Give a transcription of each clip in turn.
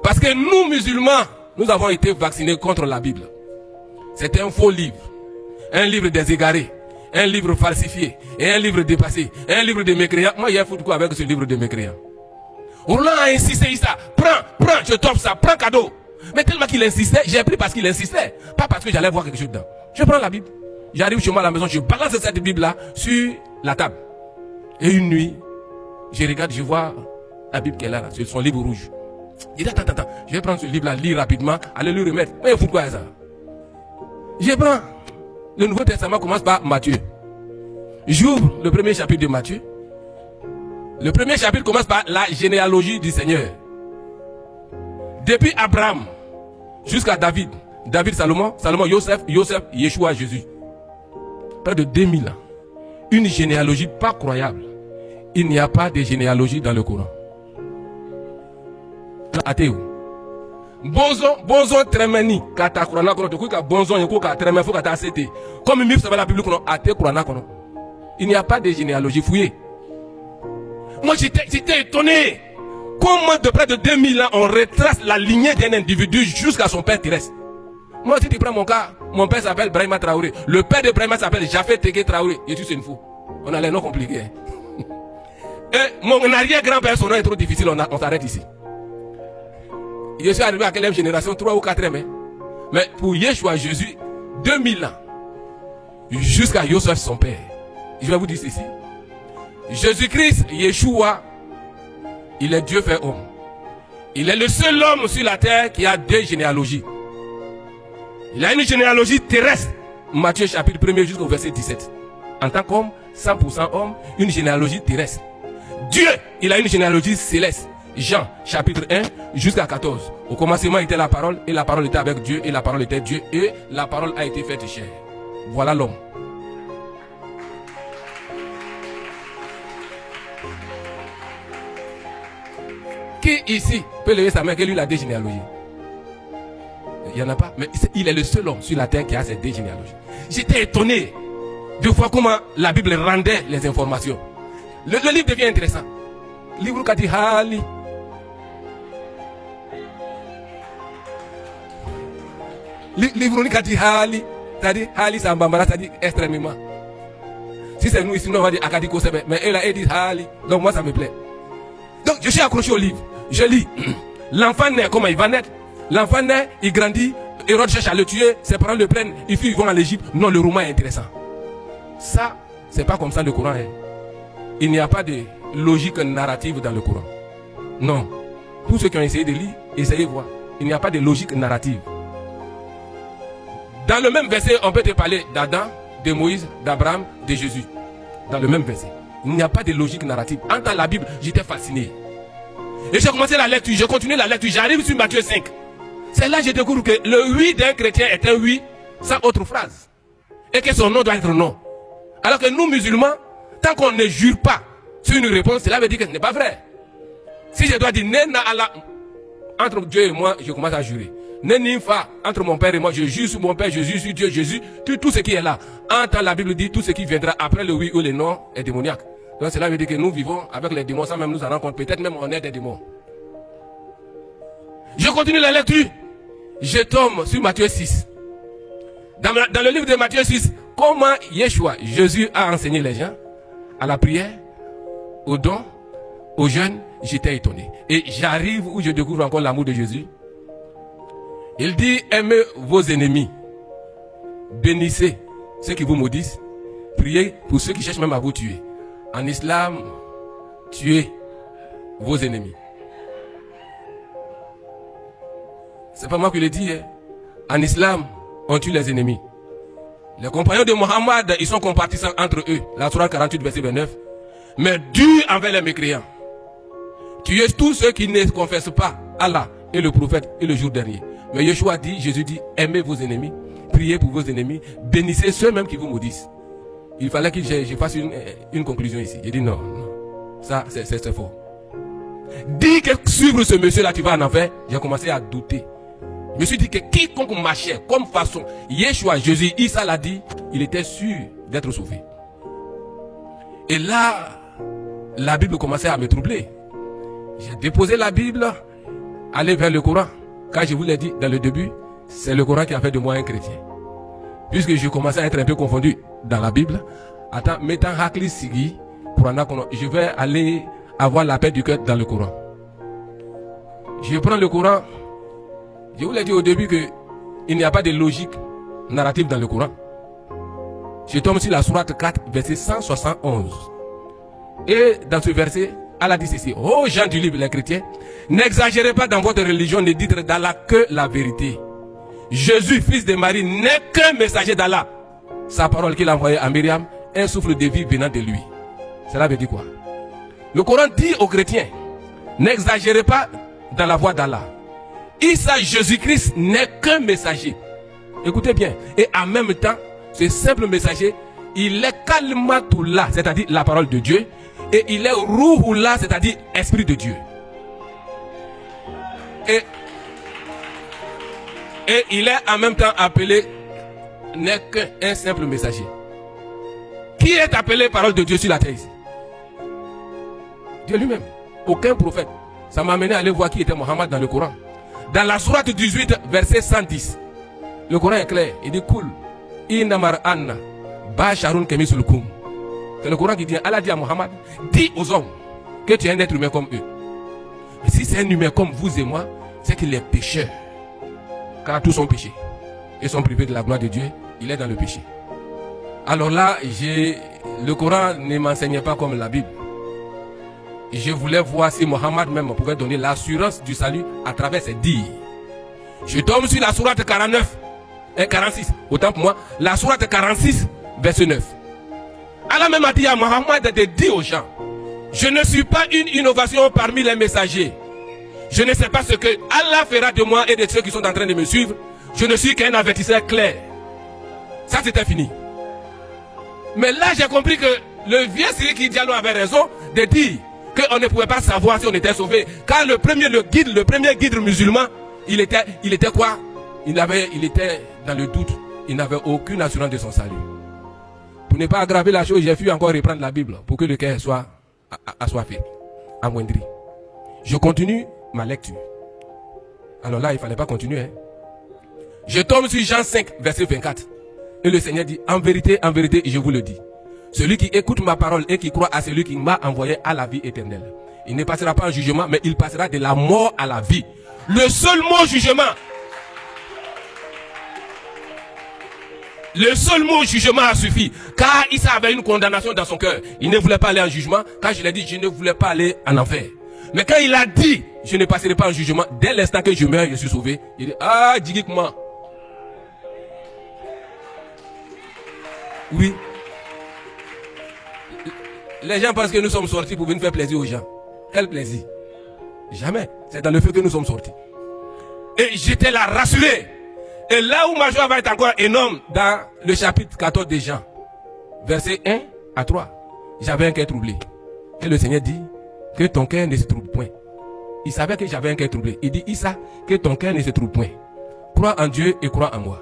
Parce que nous, musulmans, nous avons été vaccinés contre la Bible. C'est un faux livre. Un livre des égarés. Un livre falsifié. Et un livre dépassé. Un livre de mécréants. Moi, il y a foutu quoi avec ce livre de mécréants? Roland a insisté, ça. Prends, je t'offre ça. Prends cadeau. Mais tellement qu'il insistait, j'ai pris parce qu'il insistait. Pas parce que j'allais voir quelque chose dedans. Je prends la Bible. J'arrive chez moi à la maison, je balance cette Bible-là sur la table. Et une nuit, je regarde, je vois la Bible qu'elle a là, c'est son livre rouge. Je dis, attends, je vais prendre ce livre-là, lire rapidement, aller lui remettre. Mais il faut quoi ça? Je prends. Le Nouveau Testament commence par Matthieu. J'ouvre le premier chapitre de Matthieu. Le premier chapitre commence par la généalogie du Seigneur. Depuis Abraham jusqu'à David. David, Salomon, Joseph, Yeshua, Jésus. Près de 2000 ans. Une généalogie pas croyable. Il n'y a pas de généalogie dans le Coran. Athéo. Bonzon tremeni kata Coran kono to kuka bonzon yeko ka tremeni faut kata cité. Comme il me la Bible kono athée Coran kono. Il n'y a pas de généalogie fouillée. Moi j'étais étonné. Comment de près de 2000 ans on retrace la lignée d'un individu jusqu'à son père terrestre. Moi si tu prends mon cas, mon père s'appelle Brahima Traoré. Le père de Brahima s'appelle Jafet Teke Traoré. Et tu sais une fou. On a les noms compliqués. Et mon arrière-grand-père, son nom est trop difficile, on s'arrête ici. Je suis arrivé à quelle génération? 3 ou 4 mais pour Yeshua Jésus, 2000 ans. Jusqu'à Joseph son père. Je vais vous dire ceci. Jésus-Christ, Yeshua, il est Dieu fait homme. Il est le seul homme sur la terre qui a 2 généalogies. Il a une généalogie terrestre. Matthieu chapitre 1er jusqu'au verset 17. En tant qu'homme, 100% homme, une généalogie terrestre. Dieu, il a une généalogie céleste. Jean chapitre 1 jusqu'à 14. Au commencement était la parole, et la parole était avec Dieu, et la parole était Dieu, et la parole a été faite chair. Voilà l'homme. Qui ici peut lever sa main que lui a 2 généalogies? Il n'y en a pas, mais il est le seul homme sur la terre qui a ces 2 généalogies. J'étais étonné de voir comment la Bible rendait les informations. Le livre devient intéressant. Le livre qui dit Hali. Le livre qui dit Hali. C'est-à-dire Hali Sambambara, c'est-à-dire extrêmement. Si c'est nous ici, on va dire Akadiko Sebe. Mais elle a dit Hali. Donc moi ça me plaît. Donc je suis accroché au livre. Je lis. L'enfant naît, comment il va naître? L'enfant naît, il grandit. Hérode cherche à le tuer. Ses parents le prennent. Ils vont en Égypte. Non, le roman est intéressant. Ça, c'est pas comme ça le Coran est. Il n'y a pas de logique narrative dans le Coran. Non. Tous ceux qui ont essayé de lire, essayez de voir. Il n'y a pas de logique narrative. Dans le même verset, on peut te parler d'Adam, de Moïse, d'Abraham, de Jésus. Dans le même verset. Il n'y a pas de logique narrative. En tant la Bible, j'étais fasciné. Et j'ai commencé la lecture, j'ai continué la lecture, j'arrive sur Matthieu 5. C'est là que je découvre que le oui d'un chrétien est un oui sans autre phrase. Et que son nom doit être non. Alors que nous, musulmans, tant qu'on ne jure pas sur une réponse, cela veut dire que ce n'est pas vrai. Si je dois dire Nena Allah, entre Dieu et moi, je commence à jurer. Nenifa, entre mon père et moi, je jure sur mon père, je jure sur Dieu, Jésus, tout ce qui est là. En tant la Bible dit, tout ce qui viendra après le oui ou le non est démoniaque. Donc cela veut dire que nous vivons avec les démons sans même nous en rendre compte. Peut-être même on est des démons. Je continue la lecture. Je tombe sur Matthieu 6. Dans le livre de Matthieu 6, comment Yeshua, Jésus a enseigné les gens à la prière, aux dons, aux jeûnes. J'étais étonné. Et j'arrive où je découvre encore l'amour de Jésus. Il dit, aimez vos ennemis. Bénissez ceux qui vous maudissent. Priez pour ceux qui cherchent même à vous tuer. En islam, tuez vos ennemis. C'est pas moi qui le dis. Hein. En islam, on tue les ennemis. Les compagnons de Mohammed, ils sont compartissants entre eux. La Sourate 48, verset 29. Mais dur envers les mécréants. Tuez tous ceux qui ne confessent pas Allah et le prophète et le jour dernier. Mais Yeshua dit, Jésus dit, aimez vos ennemis, priez pour vos ennemis, bénissez ceux-mêmes qui vous maudissent. Il fallait que je fasse une conclusion ici. J'ai dit non, ça c'est faux. Dis que suivre ce monsieur-là, tu vas en enfer. J'ai commencé à douter. Je me suis dit que quiconque marchait comme façon, Yeshua, Jésus, Issa l'a dit, il était sûr d'être sauvé. Et là, la Bible commençait à me troubler. J'ai déposé la Bible aller vers le Coran. Quand je vous l'ai dit dans le début, c'est le Coran qui a fait de moi un chrétien. Puisque je commençais à être un peu confondu dans la Bible, attends, mettant Hakli Sigi, je vais aller avoir la paix du cœur dans le Coran. Je prends le Coran. Je vous l'ai dit au début qu'il n'y a pas de logique narrative dans le Coran. Je tombe sur la sourate 4, verset 171. Et dans ce verset, Allah dit ceci: ô gens du livre, les chrétiens, n'exagérez pas dans votre religion, ne dites d'Allah que la vérité. Jésus, fils de Marie, n'est qu'un messager d'Allah. Sa parole qu'il a envoyée à Myriam, un souffle de vie venant de lui. Cela veut dire quoi? Le Coran dit aux chrétiens: n'exagérez pas dans la voix d'Allah. Isa, Jésus-Christ, n'est qu'un messager. Écoutez bien. Et en même temps, ce simple messager, il est Kalmatullah, c'est-à-dire la parole de Dieu. Et il est Ruhullah, c'est-à-dire esprit de Dieu. Et il est en même temps appelé, n'est qu'un simple messager. Qui est appelé parole de Dieu sur la terre ici? Dieu lui-même. Aucun prophète. Ça m'a amené à aller voir qui était Mohammed dans le Coran. Dans la sourate 18, verset 110. Le Coran est clair. Il dit cool. Inamar anna basharun kemisulukum. C'est le Coran qui dit, Allah dit à Mohammed, dis aux hommes que tu es un être humain comme eux. Mais si c'est un humain comme vous et moi, c'est qu'il est pécheur. Car tous sont péchés et sont privés de la gloire de Dieu. Il est dans le péché. Alors là, le Coran ne m'enseignait pas comme la Bible. Je voulais voir si Mohammed même pouvait donner l'assurance du salut à travers ses dires. Je tombe sur la sourate 49 et 46. Autant pour moi, la sourate 46, verset 9. Allah même a dit à Mohammed de dire aux gens: je ne suis pas une innovation parmi les messagers. Je ne sais pas ce que Allah fera de moi et de ceux qui sont en train de me suivre. Je ne suis qu'un avertisseur clair. Ça, c'était fini. Mais là, j'ai compris que le vieux Siriki Diallo avait raison de dire qu'on ne pouvait pas savoir si on était sauvé. Car le premier guide musulman, il était quoi? Il était dans le doute. Il n'avait aucune assurance de son salut. Pour ne pas aggraver la chose, j'ai pu encore reprendre la Bible pour que le cœur soit assoiffé, amoindri. Je continue ma lecture. Alors là, il ne fallait pas continuer. Hein. Je tombe sur Jean 5, verset 24. Et le Seigneur dit: en vérité, je vous le dis, celui qui écoute ma parole et qui croit à celui qui m'a envoyé à la vie éternelle, il ne passera pas en jugement, mais il passera de la mort à la vie. Le seul mot jugement. Le seul mot jugement a suffi. Car Isa avait une condamnation dans son cœur. Il ne voulait pas aller en jugement. Quand je l'ai dit, je ne voulais pas aller en enfer. Mais quand il a dit, je ne passerai pas en jugement, dès l'instant que je meurs, je suis sauvé. Il dit, ah, Djigikman. Oui. Les gens pensent que nous sommes sortis pour venir faire plaisir aux gens. Quel plaisir? Jamais. C'est dans le feu que nous sommes sortis. Et j'étais là rassuré. Et là où ma joie va être encore énorme, dans le chapitre 14 de Jean, verset 1 à 3, j'avais un cœur troublé. Et le Seigneur dit que ton cœur ne se trouble point. Il savait que j'avais un cœur troublé. Il dit, Issa, que ton cœur ne se trouble point. Crois en Dieu et crois en moi.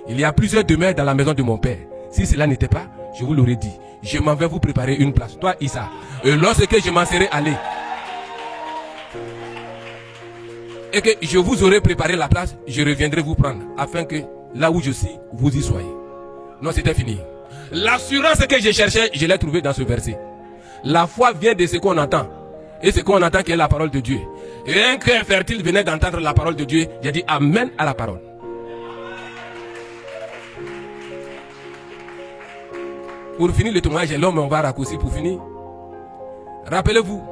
Il y a plusieurs demeures dans la maison de mon Père. Si cela n'était pas, je vous l'aurais dit. Je m'en vais vous préparer une place. Toi, Issa. Et lorsque je m'en serai allé, et que je vous aurai préparé la place, je reviendrai vous prendre, afin que là où je suis, vous y soyez. Non, c'était fini. L'assurance que je cherchais, je l'ai trouvée dans ce verset. La foi vient de ce qu'on entend. Et ce qu'on entend qui est la parole de Dieu. Et un cœur fertile venait d'entendre la parole de Dieu. J'ai dit amen à la parole. Pour finir le témoignage, l'homme, on va raccourcir pour finir. Rappelez-vous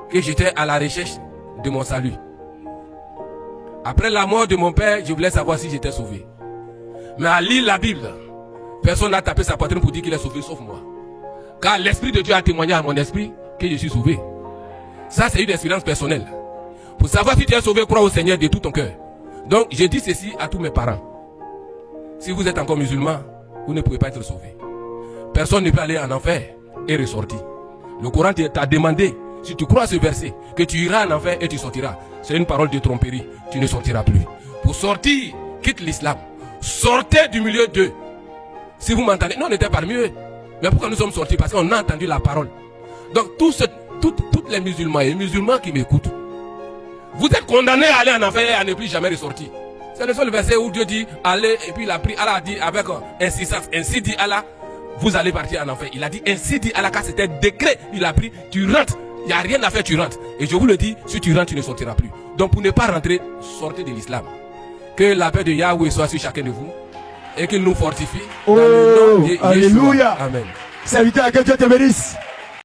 que j'étais à la recherche de mon salut. Après la mort de mon père, je voulais savoir si j'étais sauvé. Mais à lire la Bible, personne n'a tapé sa poitrine pour dire qu'il est sauvé, sauf moi. Car l'Esprit de Dieu a témoigné à mon esprit que je suis sauvé. Ça, c'est une expérience personnelle. Pour savoir si tu es sauvé, crois au Seigneur de tout ton cœur. Donc, je dis ceci à tous mes parents. Si vous êtes encore musulman, vous ne pouvez pas être sauvé. Personne ne peut aller en enfer et ressortir. Le Coran t'a demandé, si tu crois à ce verset, que tu iras en enfer et tu sortiras. C'est une parole de tromperie. Tu ne sortiras plus. Pour sortir, quitte l'islam. Sortez du milieu d'eux. Si vous m'entendez, nous on était parmi eux. Mais pourquoi nous sommes sortis? Parce qu'on a entendu la parole. Donc tous les musulmans et musulmans qui m'écoutent, Vous êtes condamné à aller en enfer et à ne plus jamais ressortir. C'est le seul verset où Dieu dit allez, et puis il a pris, Allah a dit avec insistance, ainsi dit Allah, vous allez partir en enfer. Il a dit ainsi dit Allah, car c'était décret, il a pris, tu rentres, il n'y a rien à faire, tu rentres. Et je vous le dis, si tu rentres, tu ne sortiras plus. Donc pour ne pas rentrer, sortez de l'islam. Que la paix de Yahweh soit sur chacun de vous et qu'il nous fortifie. Oh, Dans le nom de alléluia. Amen. Serviteur, que Dieu te bénisse.